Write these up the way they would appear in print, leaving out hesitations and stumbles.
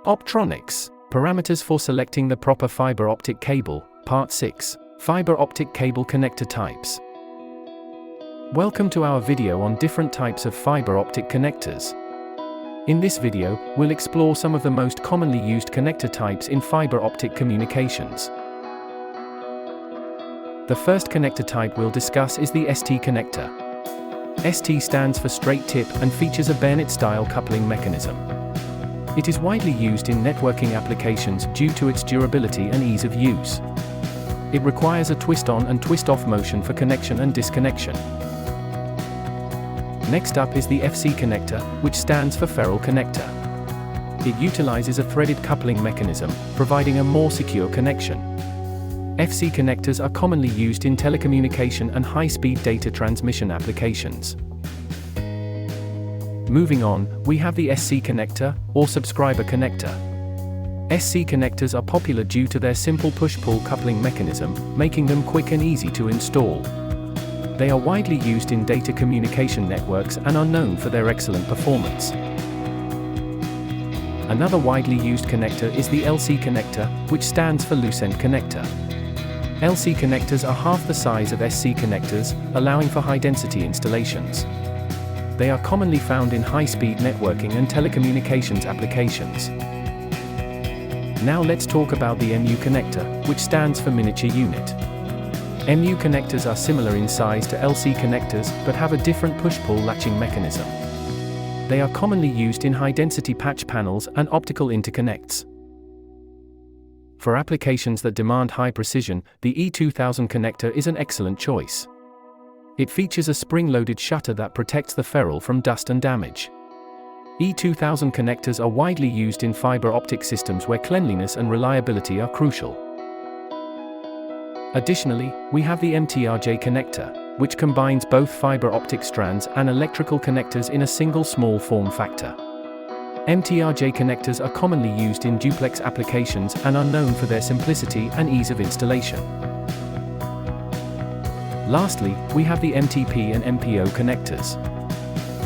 Optronics, parameters for selecting the proper fiber optic cable, Part 6, Fiber optic cable connector types. Welcome to our video on different types of fiber optic connectors. In this video, we'll explore some of the most commonly used connector types in fiber optic communications. The first connector type we'll discuss is the ST connector. ST stands for straight tip and features a bayonet-style coupling mechanism. It is widely used in networking applications due to its durability and ease of use. It requires a twist-on and twist-off motion for connection and disconnection. Next up is the FC connector, which stands for ferrule connector. It utilizes a threaded coupling mechanism, providing a more secure connection. FC connectors are commonly used in telecommunication and high-speed data transmission applications. Moving on, we have the SC connector, or subscriber connector. SC connectors are popular due to their simple push-pull coupling mechanism, making them quick and easy to install. They are widely used in data communication networks and are known for their excellent performance. Another widely used connector is the LC connector, which stands for loose-end connector. LC connectors are half the size of SC connectors, allowing for high-density installations. They are commonly found in high-speed networking and telecommunications applications. Now let's talk about the MU connector, which stands for miniature unit. MU connectors are similar in size to LC connectors, but have a different push-pull latching mechanism. They are commonly used in high-density patch panels and optical interconnects. For applications that demand high precision, the E2000 connector is an excellent choice. It features a spring-loaded shutter that protects the ferrule from dust and damage. E2000 connectors are widely used in fiber optic systems where cleanliness and reliability are crucial. Additionally, we have the MTRJ connector, which combines both fiber optic strands and electrical connectors in a single small form factor. MTRJ connectors are commonly used in duplex applications and are known for their simplicity and ease of installation. Lastly, we have the MTP and MPO connectors.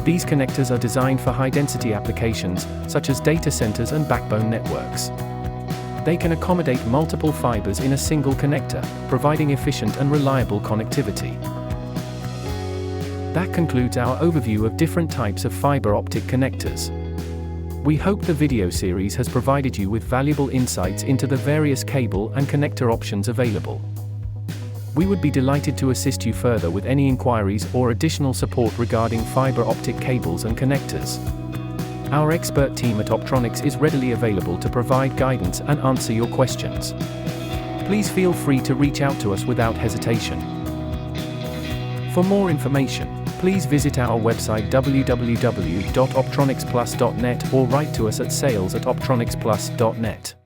These connectors are designed for high-density applications, such as data centers and backbone networks. They can accommodate multiple fibers in a single connector, providing efficient and reliable connectivity. That concludes our overview of different types of fiber optic connectors. We hope the video series has provided you with valuable insights into the various cable and connector options available. We would be delighted to assist you further with any inquiries or additional support regarding fiber optic cables and connectors. Our expert team at Optronics is readily available to provide guidance and answer your questions. Please feel free to reach out to us without hesitation. For more information, please visit our website www.optronicsplus.net or write to us at sales@optronicsplus.net.